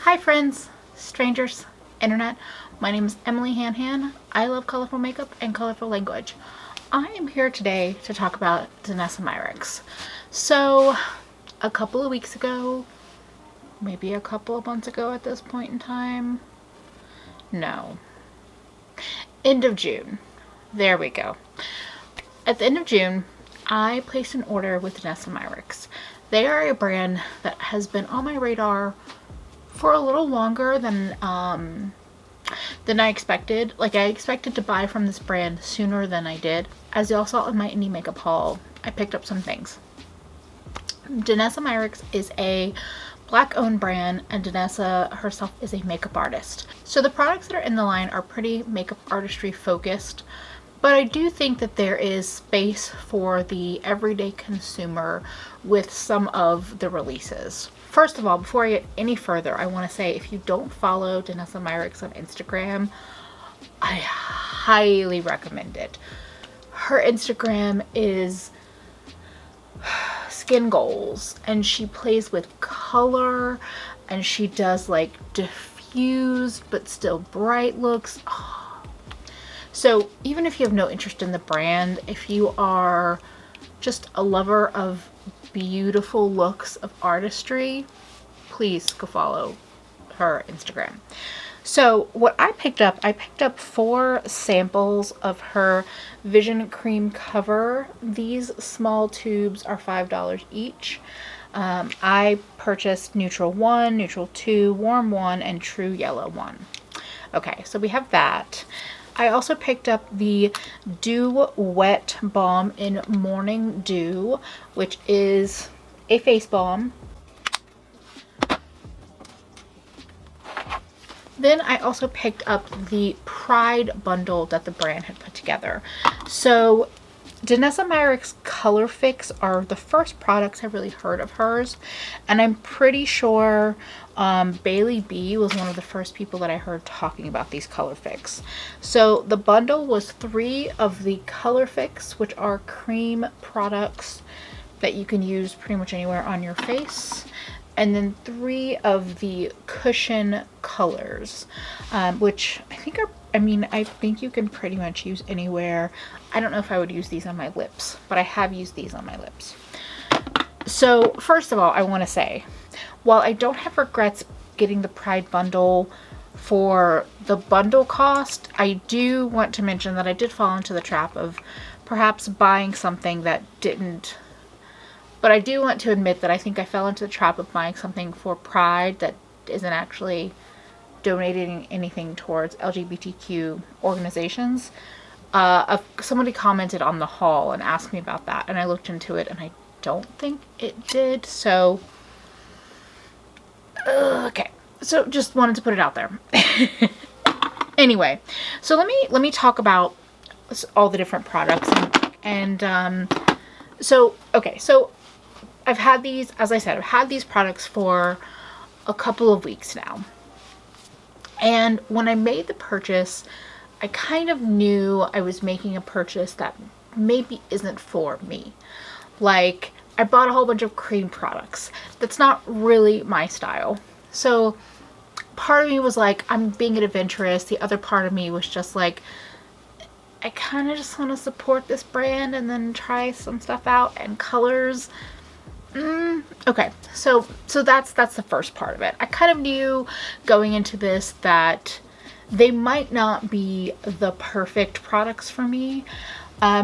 Hi friends, strangers, internet. My name is EmilyHanhan. I love colorful makeup and colorful language. I am here today to talk about Danessa Myricks. So, a couple of weeks ago, maybe a couple of months ago at this point in time, no, end of June. There we go. At the end of June, I placed an order with Danessa Myricks. They are a brand that has been on my radar for a little longer than I expected. Like, I expected to buy from this brand sooner than I did. As y'all saw in my indie makeup haul, I picked up some things. Danessa Myricks is a Black-owned brand, and Danessa herself is a makeup artist. So the products that are in the line are pretty makeup artistry focused, but I do think that there is space for the everyday consumer with some of the releases. First of all, before I get any further, I want to say if you don't follow Danessa Myricks on Instagram, I highly recommend it. Her Instagram is skin goals, and she plays with color, and she does like diffused but still bright looks. So even if you have no interest in the brand, if you are just a lover of beautiful looks of artistry, please go follow her Instagram. So what I picked up 4 samples of her Vision Cream Cover. These small tubes are $5 each. I purchased Neutral 1, Neutral 2, Warm 1, and True Yellow 1. Okay, so we have that. I also picked up the Dew Wet Balm in Morning Dew, which is a face balm. Then I also picked up the Pride bundle that the brand had put together. So Danessa Myricks Colorfix are the first products I really heard of hers, and I'm pretty sure Bailey B was one of the first people that I heard talking about these Colorfix. So the bundle was 3 of the Colorfix, which are cream products that you can use pretty much anywhere on your face, and then 3 of the cushion colors, which I think you can pretty much use anywhere. I don't know if I would use these on my lips, but I have used these on my lips. So first of all, I want to say, while I don't have regrets getting the Pride bundle for the bundle cost, I do want to mention that I did fall into the trap of perhaps buying something that didn't. But I do want to admit that I think I fell into the trap of buying something for Pride that isn't actually donating anything towards LGBTQ organizations. Somebody commented on the haul and asked me about that, and I looked into it, and I don't think it did. So, okay. So just wanted to put it out there. Anyway, so let me talk about all the different products so I've had these, as I said, I've had these products for a couple of weeks now. And when I made the purchase, I kind of knew I was making a purchase that maybe isn't for me. Like, I bought a whole bunch of cream products. That's not really my style. So part of me was like, I'm being adventurous. The other part of me was just like, I kind of just want to support this brand and then try some stuff out, and colors. Okay, so that's the first part of it. I kind of knew going into this that they might not be the perfect products for me.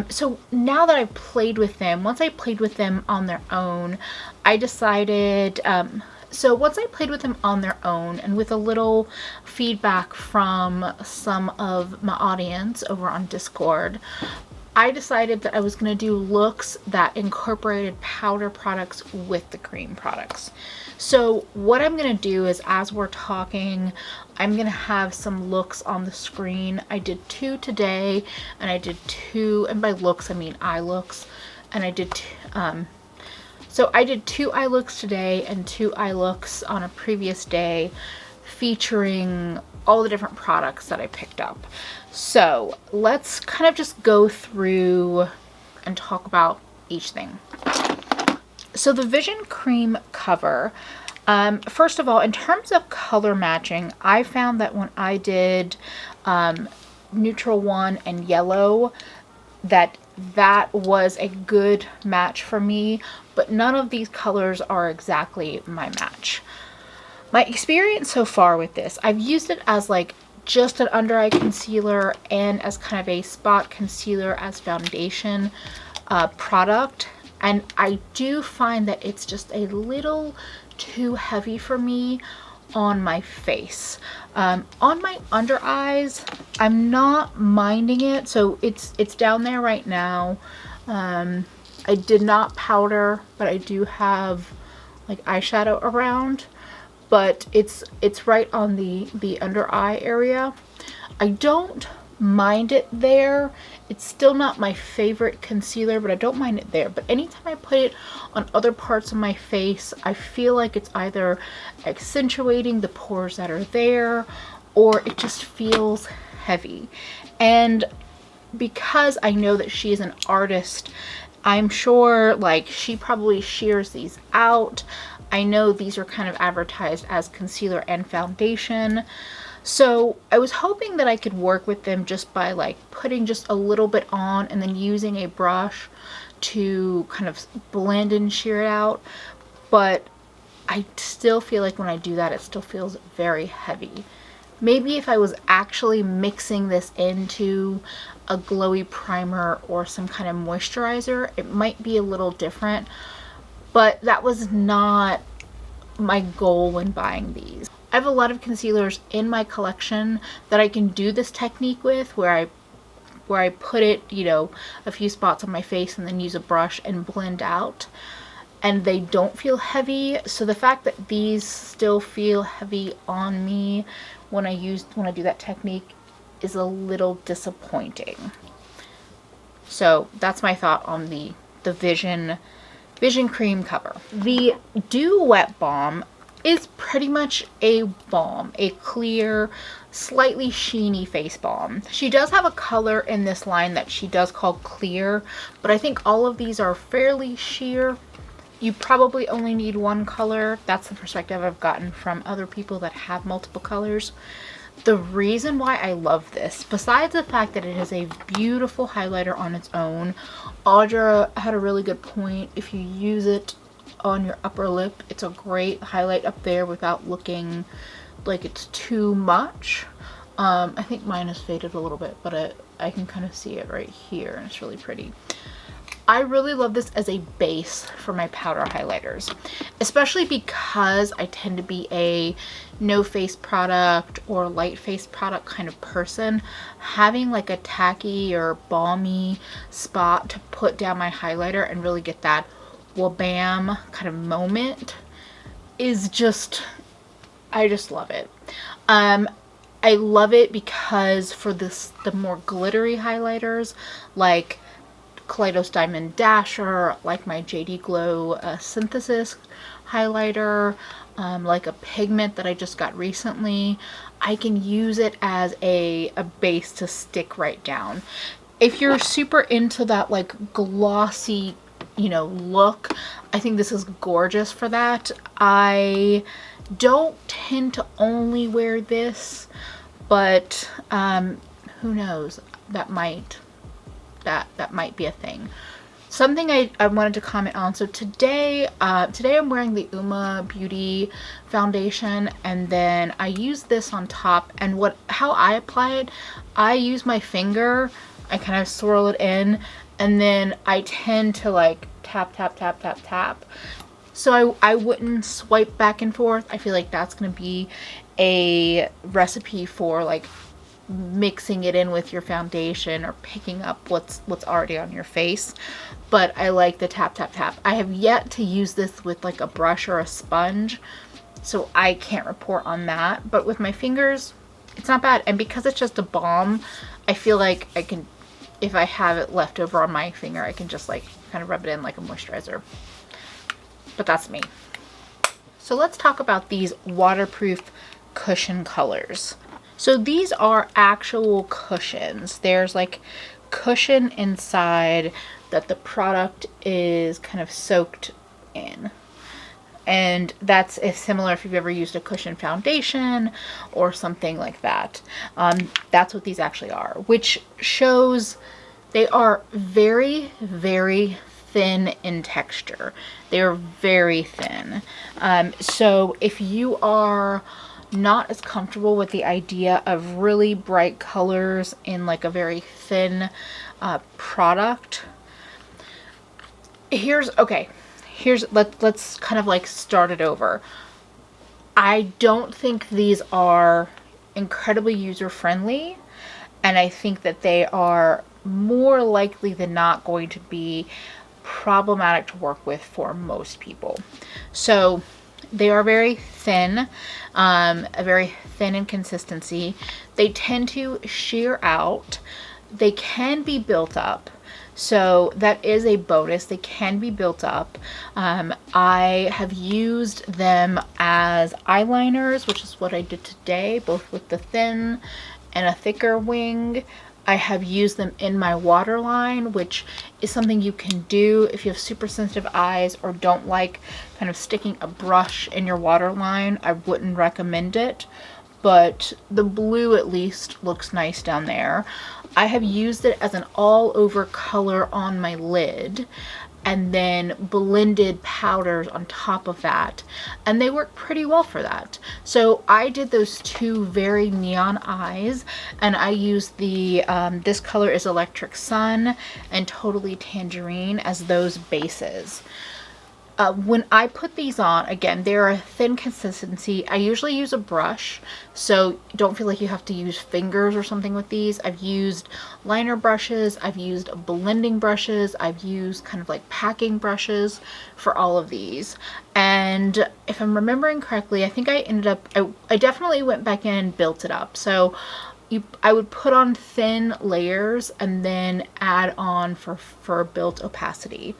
So now that I've played with them, once I played with them on their own, I decided, once I played with them on their own and with a little feedback from some of my audience over on Discord, I decided that I was going to do looks that incorporated powder products with the cream products. So what I'm going to do is, as we're talking, I'm going to have some looks on the screen. I did 2 today, and I did 2, and by looks I mean eye looks, and I did so I did 2 eye looks today and 2 eye looks on a previous day, featuring all the different products that I picked up. So let's kind of just go through and talk about each thing. So the Vision Cream Cover, First of all, in terms of color matching, I found that when I did neutral 1 and yellow, that was a good match for me, but none of these colors are exactly my match. My experience so far with this, I've used it as like just an under eye concealer and as kind of a spot concealer as foundation product, and I do find that it's just a little too heavy for me on my face. On my under eyes, I'm not minding it, so it's down there right now. I did not powder, but I do have like eyeshadow around, but it's right on the under eye area. I don't mind it there. It's still not my favorite concealer, but I don't mind it there. But anytime I put it on other parts of my face, I feel like it's either accentuating the pores that are there, or it just feels heavy. And because I know that she is an artist, I'm sure like she probably shears these out. I know these are kind of advertised as concealer and foundation. So I was hoping that I could work with them just by like putting just a little bit on and then using a brush to kind of blend and shear it out. But I still feel like when I do that, it still feels very heavy. Maybe if I was actually mixing this into a glowy primer or some kind of moisturizer, it might be a little different. But that was not my goal when buying these. I have a lot of concealers in my collection that I can do this technique with, where I put it, you know, a few spots on my face and then use a brush and blend out, and they don't feel heavy. So the fact that these still feel heavy on me when I do that technique is a little disappointing. So that's my thought on the Vision Cream cover. The Dew Wet Balm is pretty much a balm, a clear, slightly sheeny face balm. She does have a color in this line that she does call clear, but I think all of these are fairly sheer. You probably only need one color. That's the perspective I've gotten from other people that have multiple colors. The reason why I love this, besides the fact that it is a beautiful highlighter on its own, Audra had a really good point. If you use it on your upper lip, it's a great highlight up there without looking like it's too much. I think mine is faded a little bit, but I can kind of see it right here, and it's really pretty. I really love this as a base for my powder highlighters, especially because I tend to be a no face product or light face product kind of person. Having like a tacky or balmy spot to put down my highlighter and really get that wabam kind of moment is just, I just love it. I love it because for the more glittery highlighters like Kaleidos Diamond Dasher, like my JD Glow Synthesis highlighter, like a pigment that I just got recently, I can use it as a base to stick right down. If you're super into that like glossy, you know, look, I think this is gorgeous for that. I don't tend to only wear this, but who knows, that might be a thing. Something I wanted to comment on. So today I'm wearing the Uma Beauty foundation, and then I use this on top, and how I apply it, I use my finger, I kind of swirl it in, and then I tend to like tap tap tap tap tap. So I wouldn't swipe back and forth. I feel like that's gonna be a recipe for like mixing it in with your foundation or picking up what's already on your face. But I like the tap tap tap. I have yet to use this with like a brush or a sponge, so I can't report on that, but with my fingers it's not bad. And because it's just a balm, I feel like I can, if I have it left over on my finger, I can just like kind of rub it in like a moisturizer. But that's me. So let's talk about these waterproof cushion colors. So these are actual cushions. There's like cushion inside that the product is kind of soaked in. And that's similar if you've ever used a cushion foundation or something like that. That's what these actually are, which shows they are very, very thin in texture. They are very thin. So if you are not as comfortable with the idea of really bright colors in like a very thin product, let's kind of like start it over. I don't think these are incredibly user friendly, and I think that they are more likely than not going to be problematic to work with for most people. So they are very thin, very thin in consistency. They tend to shear out. They can be built up. So that is a bonus. They can be built up. I have used them as eyeliners, which is what I did today, both with the thin and a thicker wing. I have used them in my waterline, which is something you can do if you have super sensitive eyes or don't like kind of sticking a brush in your waterline. I wouldn't recommend it, but the blue at least looks nice down there. I have used it as an all over color on my lid and then blended powders on top of that, and they work pretty well for that. So I did those two very neon eyes, and I used the this color is Electric Sun and Totally Tangerine as those bases. When I put these on, again, they're a thin consistency. I usually use a brush, so don't feel like you have to use fingers or something with these. I've used liner brushes, I've used blending brushes, I've used kind of like packing brushes for all of these. And if I'm remembering correctly, I think I ended up, I definitely went back in and built it up. So I would put on thin layers and then add on for built opacity.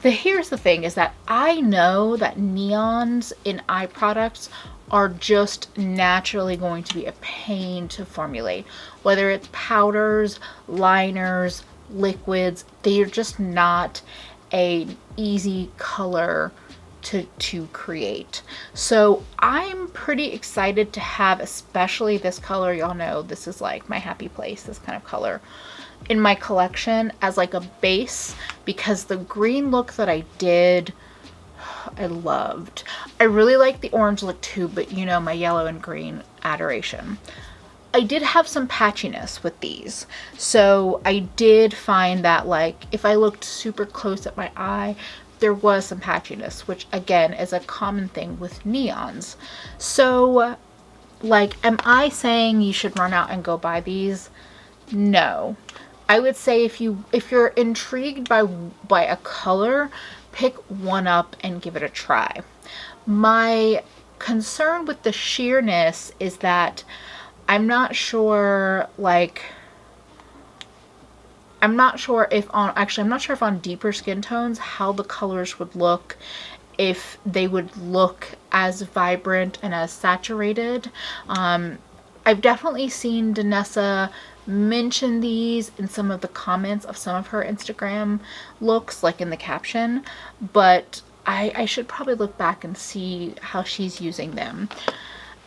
Here's the thing is that I know that neons in eye products are just naturally going to be a pain to formulate. Whether it's powders, liners, liquids, they are just not an easy color to create. So I'm pretty excited to have especially this color. Y'all know this is like my happy place, this kind of color, in my collection as like a base, because the green look that I did, I loved. I really like the orange look too, but you know, my yellow and green adoration. I did have some patchiness with these. So I did find that like if I looked super close at my eye, there was some patchiness, which again is a common thing with neons. So like, am I saying you should run out and go buy these? No. I would say if you're intrigued by a color, pick one up and give it a try. My concern with the sheerness is that I'm not sure if on deeper skin tones how the colors would look, if they would look as vibrant and as saturated. I've definitely seen Danessa mention these in some of the comments of some of her Instagram looks, like in the caption, but I should probably look back and see how she's using them.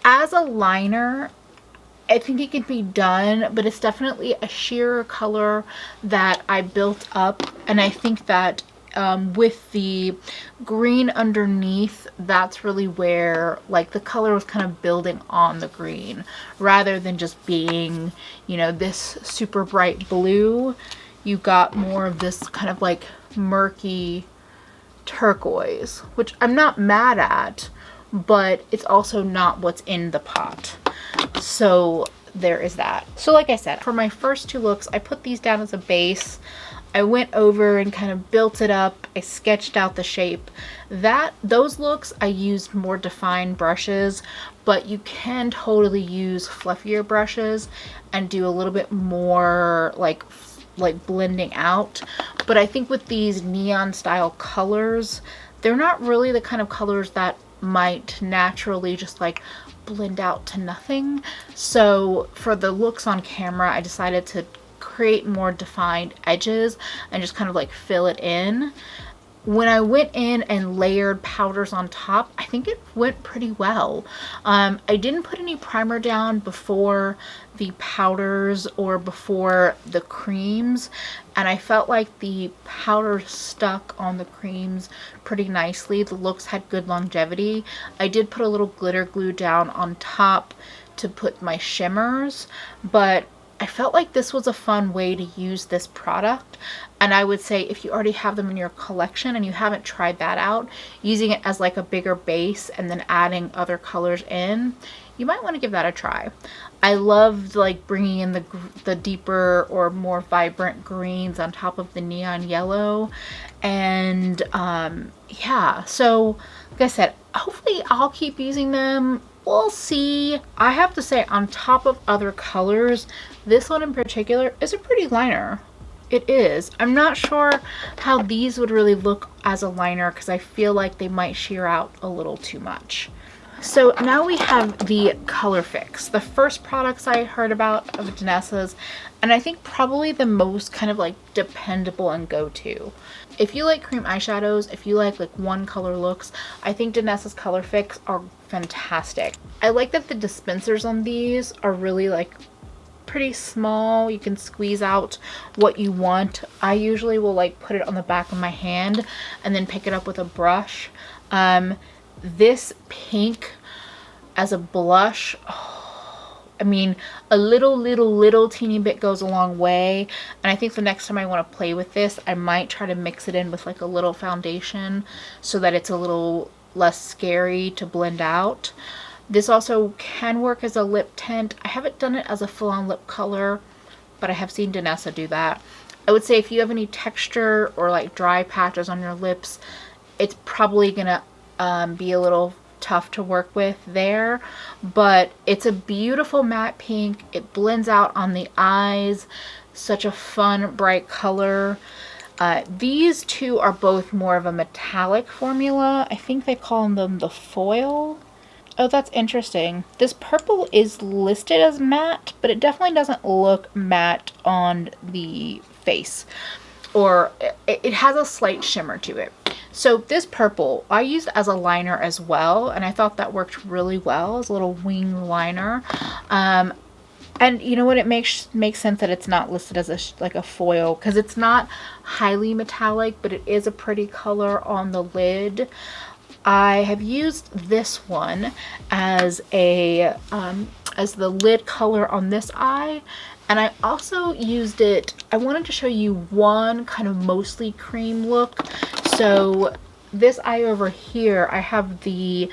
As a liner, I think it can be done, but it's definitely a sheer color that I built up, and I think that with the green underneath, that's really where like the color was kind of building on the green rather than just being, you know, this super bright blue. You got more of this kind of like murky turquoise, which I'm not mad at, but it's also not what's in the pot. So there is that. So like I said, for my first two looks, I put these down as a base. I went over and kind of built it up. I sketched out the shape. Those looks, I used more defined brushes, but you can totally use fluffier brushes and do a little bit more like blending out. But I think with these neon style colors, they're not really the kind of colors that might naturally just like blend out to nothing. So for the looks on camera, I decided to create more defined edges and just kind of like fill it in. when I went in and layered powders on top, I think it went pretty well. I didn't put any primer down before the powders or before the creams, and I felt like the powder stuck on the creams pretty nicely. The looks had good longevity. I did put a little glitter glue down on top to put my shimmers, but I felt like this was a fun way to use this product, and I would say if you already have them in your collection and you haven't tried that out, using it as like a bigger base and then adding other colors in, you might want to give that a try. I loved like bringing in the deeper or more vibrant greens on top of the neon yellow, and yeah, so like I said, hopefully I'll keep using them. We'll see. I have to say, on top of other colors, this one in particular is a pretty liner. It is. I'm not sure how these would really look as a liner because I feel like they might sheer out a little too much. So now we have the Colorfix, the first products I heard about of Danessa's, and I think probably the most kind of like dependable and go-to. If you like cream eyeshadows, if you like one color looks, I think Danessa's Colorfix are fantastic. I like that the dispensers on these are really like pretty small. You can squeeze out what you want. I usually will like put it on the back of my hand and then pick it up with a brush. This pink as a blush, oh, I mean, a little teeny bit goes a long way. And I think the next time I want to play with this, I might try to mix it in with like a little foundation so that it's a little less scary to blend out. This also can work as a lip tint. I haven't done it as a full-on lip color, but I have seen Danessa do that. I would say if you have any texture or like dry patches on your lips, it's probably gonna be a little tough to work with there, but it's a beautiful matte pink. It blends out on the eyes. Such a fun, bright color. These two are both more of a metallic formula. I think they call them the foil. Oh, that's interesting. This purple is listed as matte, but it definitely doesn't look matte on the face, or it has a slight shimmer to it. So this purple I used as a liner as well, and I thought that worked really well as a little wing liner. And you know what, it makes sense that it's not listed as like a foil, because it's not highly metallic, but it is a pretty color on the lid. I have used this one as a as the lid color on this eye, and I also used it, I wanted to show you one kind of mostly cream look. So this eye over here, I have the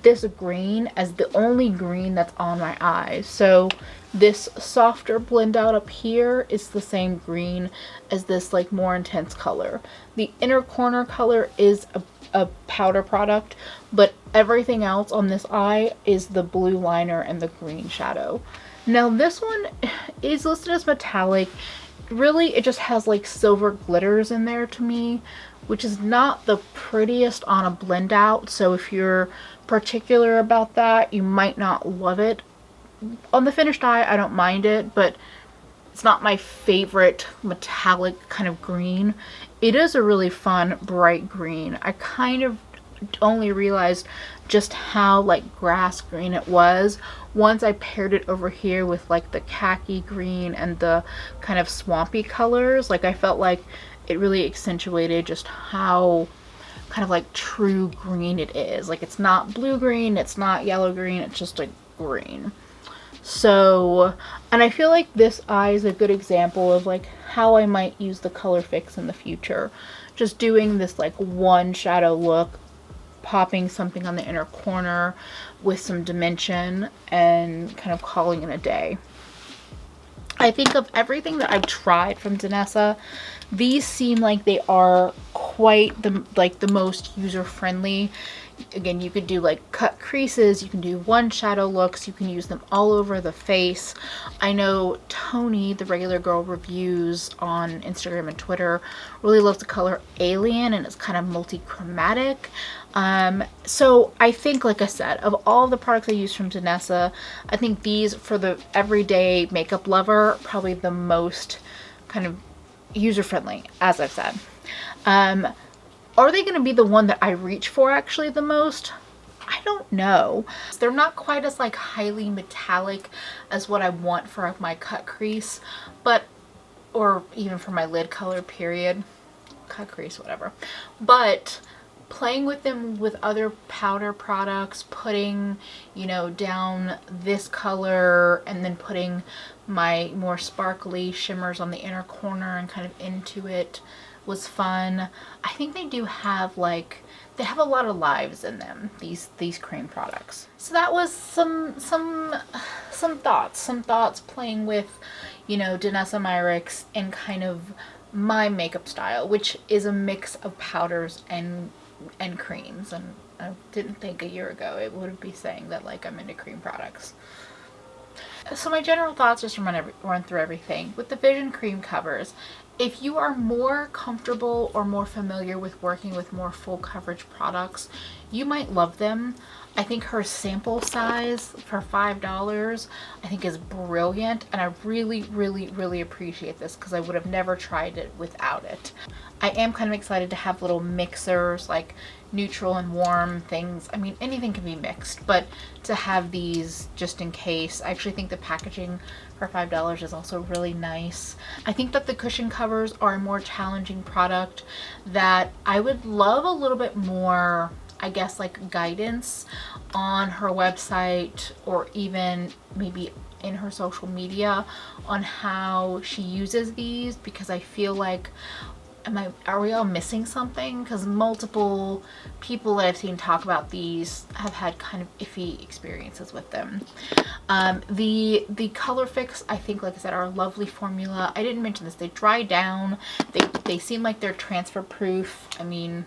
this green as the only green that's on my eyes. So this softer blend out up here is the same green as this like more intense color. The inner corner color is a powder product, but everything else on this eye is the blue liner and the green shadow. Now this one is listed as metallic. Really, it just has like silver glitters in there to me, which is not the prettiest on a blend out. So if you're particular about that, you might not love it. On the finished eye, I don't mind it, but it's not my favorite metallic kind of green. It is a really fun, bright green. I kind of only realized just how like grass green it was once I paired it over here with like the khaki green and the kind of swampy colors. Like I felt like it really accentuated just how kind of like true green it is. Like it's not blue green, it's not yellow green, it's just a green. So, and I feel like this eye is a good example of like how I might use the Colorfix in the future. Just doing this like one shadow look, popping something on the inner corner with some dimension, and kind of calling it a day. I think of everything that I've tried from Danessa, these seem like they are quite the most user-friendly. Again, you could do like cut creases, you can do one shadow looks, you can use them all over the face. I know Tony, the Regular Girl Reviews on Instagram and Twitter, really loves the color Alien, and it's kind of multi-chromatic. So I think, like I said, of all the products I use from Danessa, I think these, for the everyday makeup lover, probably the most kind of user-friendly, as I've said. Are they going to be the one that I reach for actually the most? I don't know. They're not quite as like highly metallic as what I want for my cut crease, but, or even for my lid color period, cut crease, whatever. But playing with them with other powder products, putting, you know, down this color and then putting my more sparkly shimmers on the inner corner and kind of into it was fun. I think they do have like, they have a lot of lives in them, these cream products. So that was some thoughts playing with, you know, Danessa Myricks and kind of my makeup style, which is a mix of powders and creams. And I didn't think a year ago it would be saying that like I'm into cream products. So my general thoughts, just to run through everything. With the Vision cream covers, if you are more comfortable or more familiar with working with more full coverage products, you might love them. I think her sample size for $5 I think is brilliant, and I really appreciate this because I would have never tried it without it. I am kind of excited to have little mixers like neutral and warm things. I mean, anything can be mixed, but to have these just in case. I actually think the packaging for $5 is also really nice. I think that the cushion covers are a more challenging product that I would love a little bit more, I guess, like guidance on her website or even maybe in her social media on how she uses these, because I feel like, are we all missing something? Because multiple people that I've seen talk about these have had kind of iffy experiences with them. The Colorfix, I think, like I said, are a lovely formula. I didn't mention this. They dry down. They seem like they're transfer proof. I mean,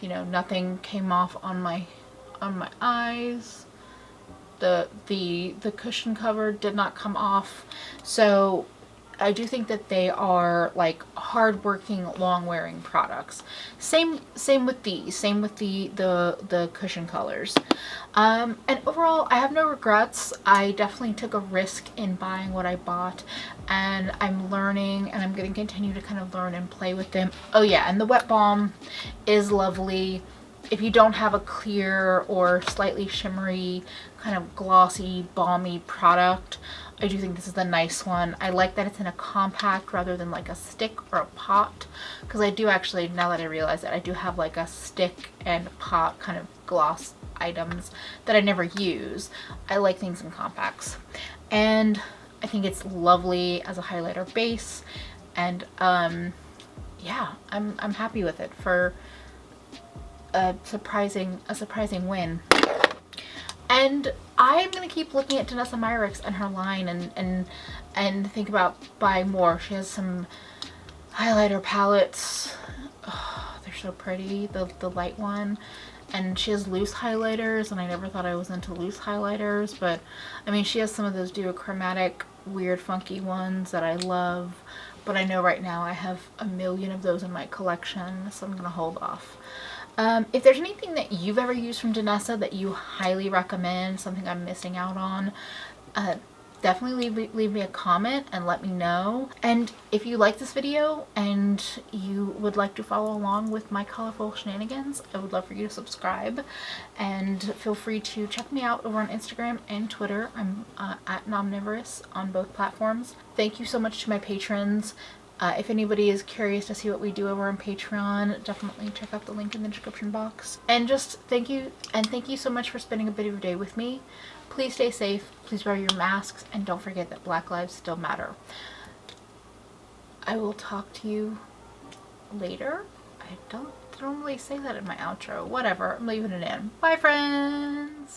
you know, nothing came off on my eyes. The cushion cover did not come off. So I do think that they are like hard-working, long-wearing products. Same with these. Same with the cushion colors. And overall, I have no regrets. I definitely took a risk in buying what I bought, and I'm learning, and I'm going to continue to kind of learn and play with them. Oh yeah, and the wet balm is lovely. If you don't have a clear or slightly shimmery, kind of glossy, balmy product, I do think this is a nice one. I like that it's in a compact rather than like a stick or a pot, because I do actually, now that I realize it, I do have like a stick and pot kind of gloss items that I never use. I like things in compacts, and I think it's lovely as a highlighter base, and yeah, I'm happy with it for a surprising win. And I'm gonna keep looking at Danessa Myricks and her line and think about buying more. She has some highlighter palettes. Oh, they're so pretty, the light one. And she has loose highlighters, and I never thought I was into loose highlighters, but I mean, she has some of those duochromatic, weird, funky ones that I love. But I know right now I have a million of those in my collection, so I'm gonna hold off. If there's anything that you've ever used from Danessa that you highly recommend, something I'm missing out on, definitely leave me a comment and let me know. And if you like this video and you would like to follow along with my colorful shenanigans, I would love for you to subscribe, and feel free to check me out over on Instagram and Twitter. I'm at Nomnivorous on both platforms. Thank you so much to my patrons. If anybody is curious to see what we do over on Patreon, definitely check out the link in the description box. And just thank you so much for spending a bit of your day with me. Please stay safe, please wear your masks, and don't forget that Black lives still matter. I will talk to you later. I don't normally say that in my outro. Whatever, I'm leaving it in. Bye, friends!